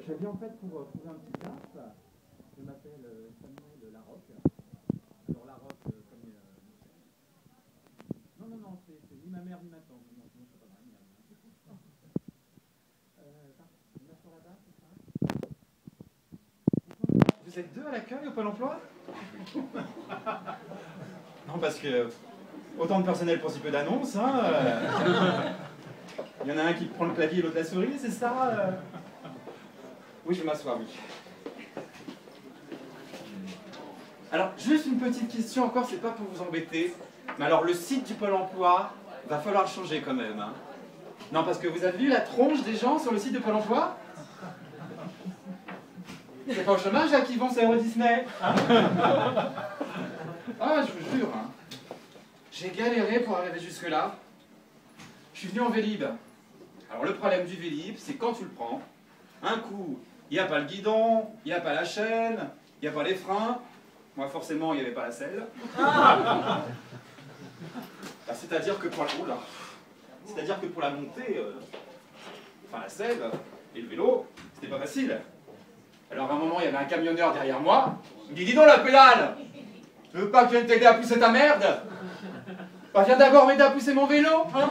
Je viens en fait pour trouver un petit taf. Je m'appelle Samuel Larocque. Alors Larocque, comme... non, c'est ni ma mère ni ma tante. Non, sinon c'est pas mal. Une sur la base, c'est ça? Vous êtes deux à l'accueil au Pôle emploi? Non, parce que autant de personnel pour si peu d'annonces, hein. Il y en a un qui prend le clavier et l'autre la souris, c'est ça? Oui, je vais m'asseoir, oui. Alors, juste une petite question encore, c'est pas pour vous embêter, mais alors le site du Pôle emploi, va falloir le changer quand même, hein. Non, parce que vous avez vu la tronche des gens sur le site de Pôle emploi? C'est pas au chômage là qu'ils vont sur Euro Disney, hein? Ah, je vous jure, hein. J'ai galéré pour arriver jusque-là. Je suis venu en Vélib. Alors le problème du Vélib, c'est quand tu le prends, un coup, il n'y a pas le guidon, il n'y a pas la chaîne, il n'y a pas les freins. Moi, forcément, il n'y avait pas la selle. Bah, c'est-à-dire que pour la... Oula. C'est-à-dire que pour la montée, enfin la selle et le vélo, c'était pas facile. Alors à un moment, il y avait un camionneur derrière moi. Il me dit, dis donc la pédale! Tu veux pas que je vienne t'aider à pousser ta merde? Bah, viens d'abord m'aider à pousser mon vélo, hein?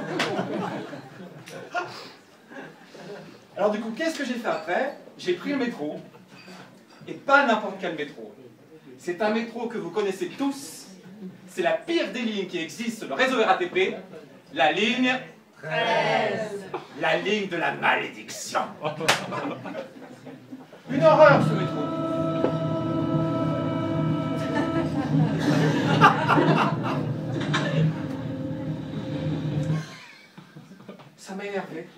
Alors du coup, qu'est-ce que j'ai fait après? J'ai pris le métro, et pas n'importe quel métro. C'est un métro que vous connaissez tous, c'est la pire des lignes qui existe sur le réseau RATP, la ligne 13. La ligne de la malédiction. Une horreur ce métro. Ça m'a énervé.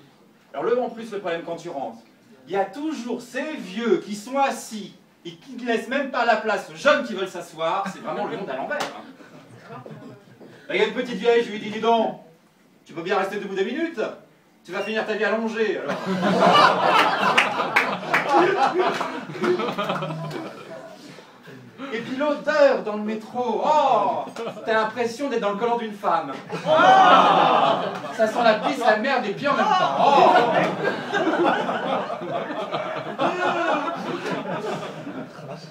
Alors en plus, le problème quand tu rentres, il y a toujours ces vieux qui sont assis et qui ne laissent même pas la place aux jeunes qui veulent s'asseoir. C'est vraiment le monde à l'envers, hein. Il y a une petite vieille, je lui dis, dis donc, tu peux bien rester debout 2 minutes? Tu vas finir ta vie allongée, alors. Et puis l'odeur dans le métro, oh, t'as l'impression d'être dans le collant d'une femme. Oh, ça sent la pisse, la merde et puis en même temps. Oh.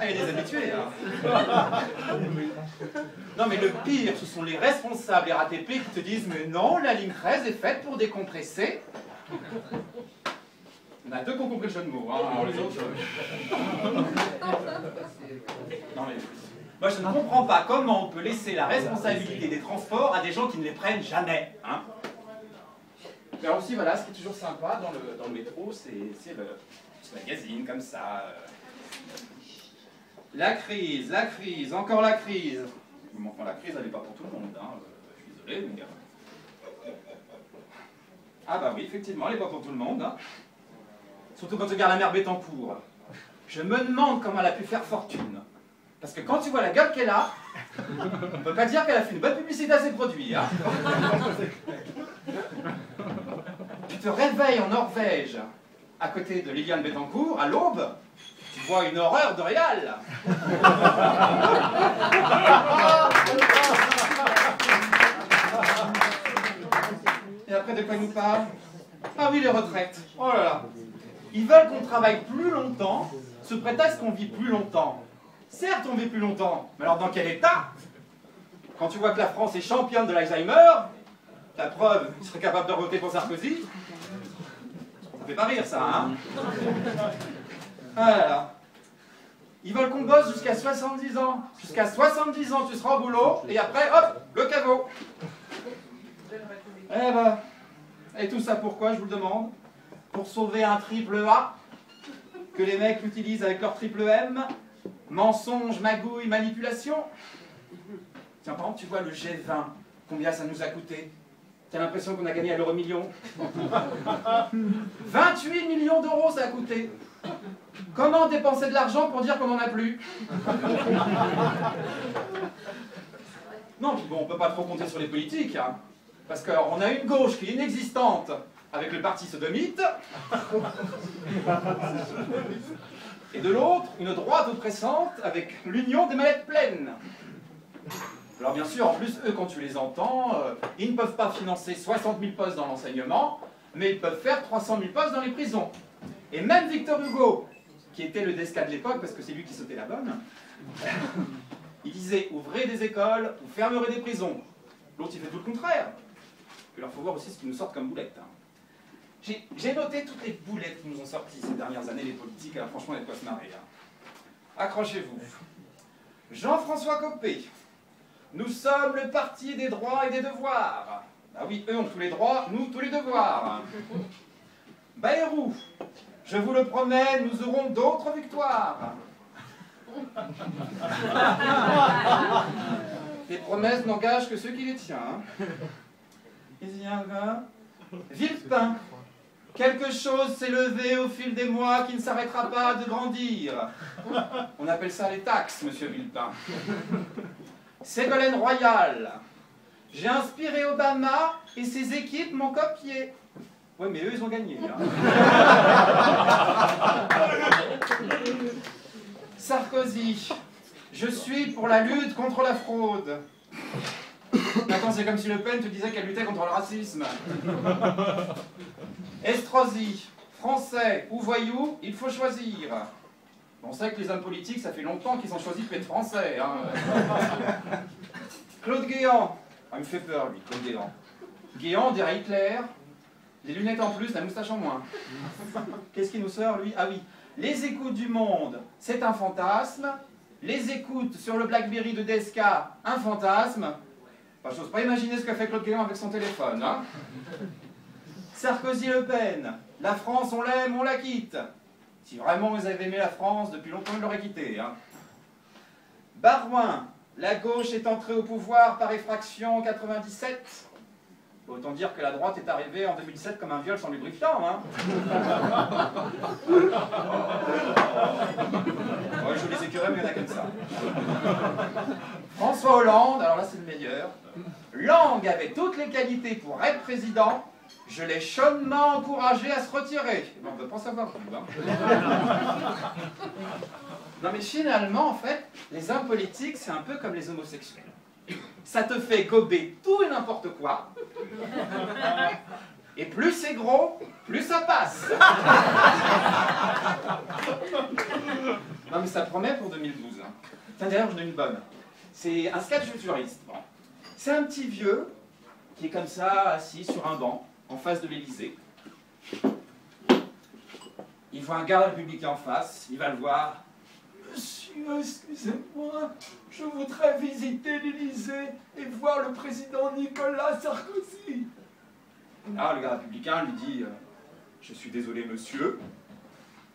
Ah, il y a des habitués, hein. Non, mais le pire, ce sont les responsables RATP qui te disent « Mais non, la ligne 13 est faite pour décompresser. » On a 2 qui ont compris le jeu de mots, hein. Alors les autres... Non, mais... Moi, je ne comprends pas comment on peut laisser la responsabilité des transports à des gens qui ne les prennent jamais, hein. Mais alors aussi, voilà, ce qui est toujours sympa dans le métro, c'est le petit magazine, comme ça. La crise, encore la crise. Bon, enfin, la crise, elle n'est pas pour tout le monde, hein. Je suis désolé, mais... Ah bah oui, effectivement, elle n'est pas pour tout le monde, hein. Surtout quand tu regardes la mère Bettencourt. Je me demande comment elle a pu faire fortune. Parce que quand tu vois la gueule qu'elle a, on peut pas dire qu'elle a fait une bonne publicité à ses produits, hein. Tu te réveilles en Norvège, à côté de Liliane Bettencourt, à l'aube, tu vois une horreur de réal. Et après, de quoi ils nous parlent? Ah oui, les retraites. Oh là là. Ils veulent qu'on travaille plus longtemps, sous prétexte qu'on vit plus longtemps. Certes, on vit plus longtemps, mais alors dans quel état? Quand tu vois que la France est championne de l'Alzheimer, la preuve, ils seraient capables de voter pour Sarkozy. Ça fait pas rire, ça, hein? Ah là là. Ils veulent qu'on bosse jusqu'à 70 ans. Jusqu'à 70 ans, tu seras au boulot, et après, hop, le caveau. Eh ben, et tout ça pourquoi, je vous le demande? Pour sauver un triple A, que les mecs utilisent avec leur triple M, mensonge, magouille, manipulation. Tiens, par exemple, tu vois le G20, combien ça nous a coûté? T'as l'impression qu'on a gagné à l'euro-million? 28 millions d'euros ça a coûté. Comment dépenser de l'argent pour dire qu'on n'en a plus? Non, puis bon, on peut pas trop compter sur les politiques, hein, parce qu'on a une gauche qui est inexistante avec le parti sodomite, et de l'autre, une droite oppressante avec l'union des mallettes pleines. Alors bien sûr, en plus, eux, quand tu les entends, ils ne peuvent pas financer 60 000 postes dans l'enseignement, mais ils peuvent faire 300 000 postes dans les prisons. Et même Victor Hugo, qui était le Desca de l'époque, parce que c'est lui qui sautait la bonne, il disait « ouvrez des écoles, vous fermerez des prisons ». L'autre, il fait tout le contraire. Il faut voir aussi ce qu'ils nous sortent comme boulettes. Hein. J'ai noté toutes les boulettes qui nous ont sorties ces dernières années, les politiques, alors franchement, il y a de quoi se marrer. Hein. Accrochez-vous. Jean-François Copé. Nous sommes le parti des droits et des devoirs. Ah oui, eux ont tous les droits, nous tous les devoirs. Bayrou. Je vous le promets, nous aurons d'autres victoires. Les promesses n'engagent que ceux qui les tiennent. Hein. Il y a un gars. Villepin. Quelque chose s'est levé au fil des mois qui ne s'arrêtera pas de grandir. On appelle ça les taxes, monsieur Villepin. Ségolène Royal. J'ai inspiré Obama et ses équipes m'ont copié. Ouais, mais eux, ils ont gagné. Hein. Sarkozy. Je suis pour la lutte contre la fraude. Attends, c'est comme si Le Pen te disait qu'elle luttait contre le racisme. Estrosi. Français ou voyou, il faut choisir. On sait que les hommes politiques, ça fait longtemps qu'ils ont choisi de être français. Hein. Claude Guéant. Ah, il me fait peur, lui, Claude Guéant. Guéant dirait Hitler. Les lunettes en plus, la moustache en moins. Qu'est-ce qu'il nous sort, lui? Ah oui. Les écoutes du Monde, c'est un fantasme. Les écoutes sur le Blackberry de Desca, un fantasme. Enfin, j'ose pas imaginer ce qu'a fait Claude Guéant avec son téléphone. Hein. Sarkozy-Le Pen. La France, on l'aime, on la quitte. Si vraiment vous avez aimé la France, depuis longtemps, ils l'auraient quittée. Hein. Barouin. La gauche est entrée au pouvoir par effraction en 97. Autant dire que la droite est arrivée en 2007 comme un viol sans lubrifiant. Hein. Ouais, je les écœurais, mais il y en a comme ça. François Hollande, alors là c'est le meilleur. Lang avait toutes les qualités pour être président. Je l'ai chaudement encouragé à se retirer. On ne veut pas savoir plus. Hein. Non mais finalement, en fait, les hommes politiques, c'est un peu comme les homosexuels. Ça te fait gober tout et n'importe quoi. Et plus c'est gros, plus ça passe. Non mais ça promet pour 2012. Hein. Tiens, d'ailleurs, j'en ai une bonne. C'est un sketch futuriste. Bon. C'est un petit vieux qui est comme ça, assis sur un banc, en face de l'Élysée. Il voit un gars républicain en face, il va le voir. Monsieur, excusez-moi, je voudrais visiter l'Élysée et voir le président Nicolas Sarkozy. Alors le gars républicain lui dit je suis désolé monsieur,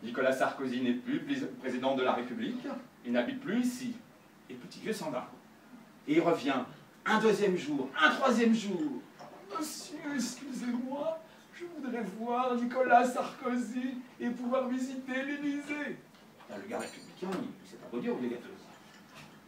Nicolas Sarkozy n'est plus président de la République, il n'habite plus ici. Et le petit vieux s'en va. Et il revient un deuxième jour, un troisième jour. Monsieur, excusez-moi, je voudrais voir Nicolas Sarkozy et pouvoir visiter l'Élysée. Le gars républicain, il s'est abonné au gâteau.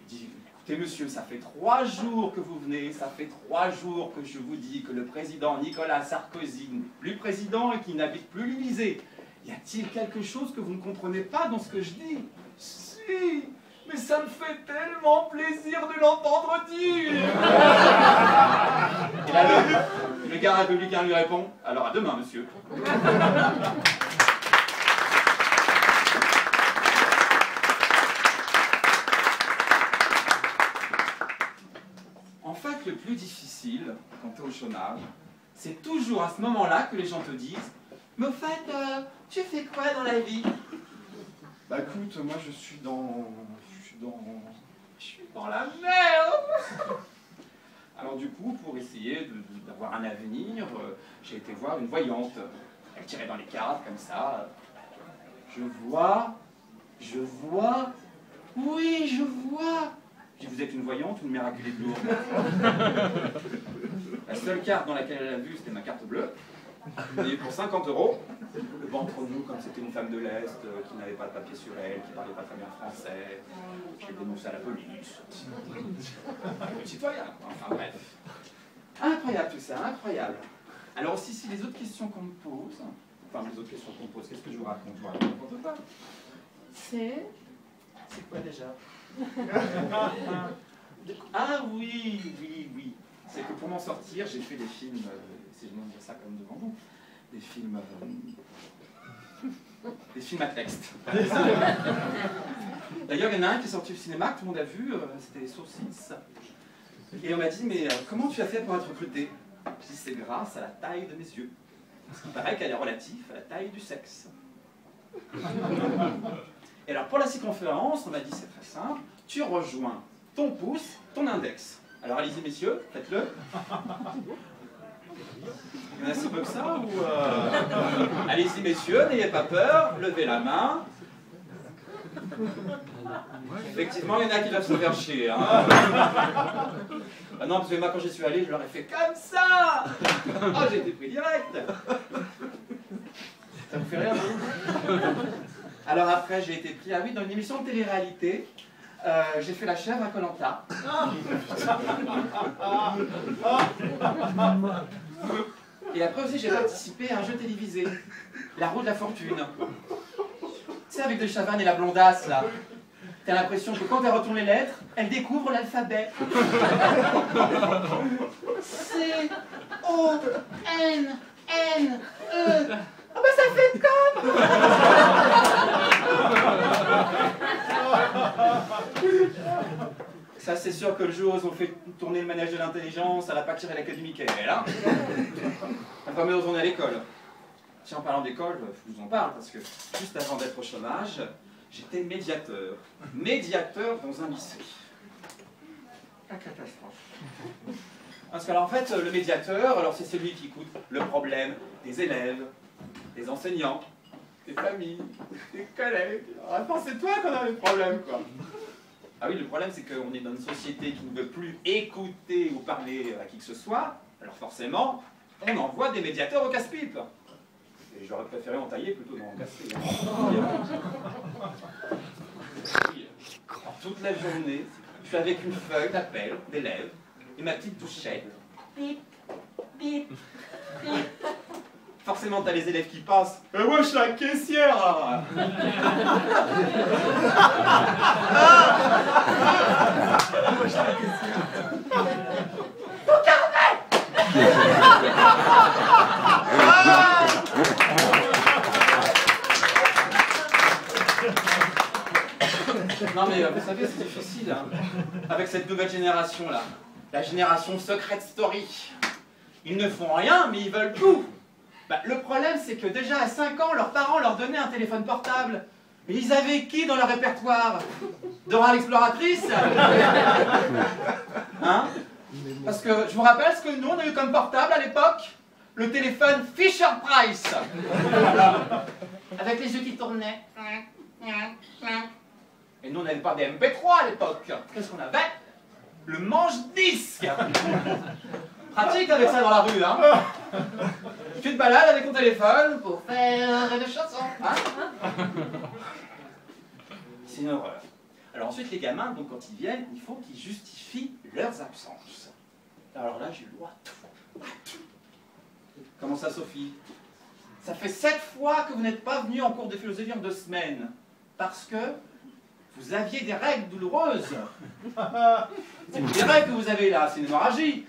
Il dit, écoutez monsieur, ça fait 3 jours que vous venez, ça fait 3 jours que je vous dis que le président Nicolas Sarkozy n'est plus président et qu'il n'habite plus l'Élysée. Y a-t-il quelque chose que vous ne comprenez pas dans ce que je dis? Si, mais ça me fait tellement plaisir de l'entendre dire. Et là, le gars républicain lui répond, alors à demain monsieur. Le plus difficile, quand tu es au chômage, c'est toujours à ce moment-là que les gens te disent « Mais au fait, tu fais quoi dans la vie ?» Bah écoute, moi je suis dans la merde. Alors du coup, pour essayer d'avoir un avenir, j'ai été voir une voyante. Elle tirait dans les cartes, comme ça. Je vois, oui, je vois. Je dis, vous êtes une voyante ou une miraculée de Lourdes? La seule carte dans laquelle elle a vu, c'était ma carte bleue. Et pour 50 €, bon, entre nous, comme c'était une femme de l'Est, qui n'avait pas de papier sur elle, qui ne parlait pas très bien français, je l'ai dénoncé à la police. Citoyen, enfin bref. Incroyable tout ça, incroyable. Alors aussi, si les autres questions qu'on me pose, enfin les autres questions qu'on me pose, qu'est-ce que je vous raconte? Je vous raconte n'importe quoi. C'est quoi déjà? Ah oui. C'est que pour m'en sortir, j'ai fait des films, si je peux dire ça comme devant vous, des films des films à texte. D'ailleurs, il y en a un qui est sorti au cinéma, que tout le monde a vu, c'était Les Saucisses. Et on m'a dit, mais comment tu as fait pour être recruté? Je dis, c'est grâce à la taille de mes yeux. Parce qu'il paraît qu'elle est relative à la taille du sexe. Et alors, pour la circonférence, on m'a dit, c'est très simple, tu rejoins ton pouce, ton index. Alors, allez-y, messieurs, faites-le. Il y en a si peu que ça ou Allez-y, messieurs, n'ayez pas peur, levez la main. Effectivement, il y en a qui doivent se faire chier. Hein. Ah non, parce que moi, quand j'y suis allé, je leur ai fait comme ça. Oh, j'ai été pris direct. Ça vous fait rire, vous? Alors après, j'ai été pris, ah oui, dans une émission de télé-réalité. J'ai fait la chèvre à Koh Lanta. Et après aussi, j'ai participé à un jeu télévisé, La Roue de la Fortune. Tu sais, avec de Chavannes et la blondasse, là. T'as l'impression que quand elle retourne les lettres, elle découvre l'alphabet. C, O, N, N, E. Ah bah ça fait comme. Ça, c'est sûr que le jour où ils ont fait tourner le manège de l'intelligence, elle n'a pas tiré la queue du Mickey, hein. Elle va me retourner à l'école. Tiens, en parlant d'école, je vous en parle, parce que juste avant d'être au chômage, j'étais médiateur. Médiateur dans un lycée. La catastrophe. Parce que, alors, en fait, le médiateur, alors c'est celui qui écoute le problème des élèves, des enseignants, des familles, des collègues. Alors, c'est toi qu'on a le problème, quoi. Ah oui, le problème, c'est qu'on est dans une société qui ne veut plus écouter ou parler à qui que ce soit. Alors forcément, on envoie des médiateurs au casse-pipe. Et j'aurais préféré en tailler plutôt d'en casser. Toute la journée, je suis avec une feuille d'appel d'élèves et ma petite touchette. Bip, bip, bip. Forcément, t'as les élèves qui passent. Moi, je suis la caissière. Mon carnet. Non mais vous savez, c'est difficile hein, avec cette nouvelle génération là, la génération Secret Story. Ils ne font rien, mais ils veulent tout. Bah, le problème, c'est que déjà à 5 ans, leurs parents leur donnaient un téléphone portable. Mais ils avaient qui dans leur répertoire? Dora l'exploratrice. Hein? Parce que je vous rappelle ce que nous, on a eu comme portable à l'époque. Le téléphone Fisher-Price. Avec les yeux qui tournaient. Et nous, on n'avait pas des MP3 à l'époque. Qu'est-ce qu'on avait? Le manche-disque. Pratique avec ça dans la rue, hein. Tu te balades avec ton téléphone pour faire des chansons, hein. C'est une horreur. Alors ensuite, les gamins, donc quand ils viennent, il faut qu'ils justifient leurs absences. Alors là, j'ai le droit à tout. Comment ça, Sophie? Ça fait 7 fois que vous n'êtes pas venu en cours de philosophie en 2 semaines. Parce que vous aviez des règles douloureuses. C'est des règles que vous avez là, c'est une hémorragie.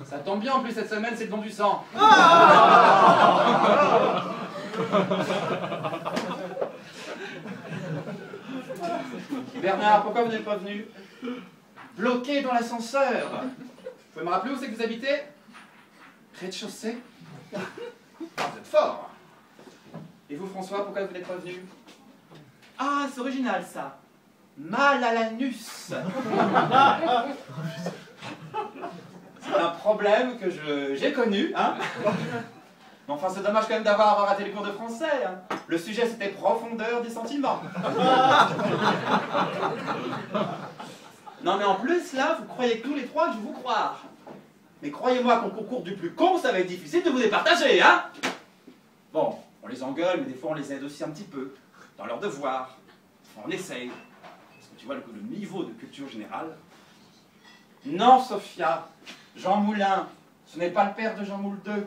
Ça tombe bien, en plus, cette semaine, c'est le don du sang. Bernard, pourquoi vous n'êtes pas venu? Bloqué dans l'ascenseur. Vous pouvez me rappeler où c'est que vous habitez? Rez-de-chaussée. Ah, vous êtes fort. Et vous, François, pourquoi vous n'êtes pas venu? Ah, c'est original, ça. Mal à l'anus. C'est un problème que j'ai connu, hein. Mais enfin, c'est dommage quand même d'avoir raté les cours de français, hein. Le sujet, c'était profondeur des sentiments. Non, mais en plus, là, vous croyez que tous les trois que je vais vous croire. Mais croyez-moi qu'au concours du plus con, ça va être difficile de vous départager, hein. Bon, on les engueule, mais des fois, on les aide aussi un petit peu. Dans leurs devoirs. On essaye. Parce que tu vois le niveau de culture générale. Non, Sophia, Jean Moulin, ce n'est pas le père de Jean Moule II.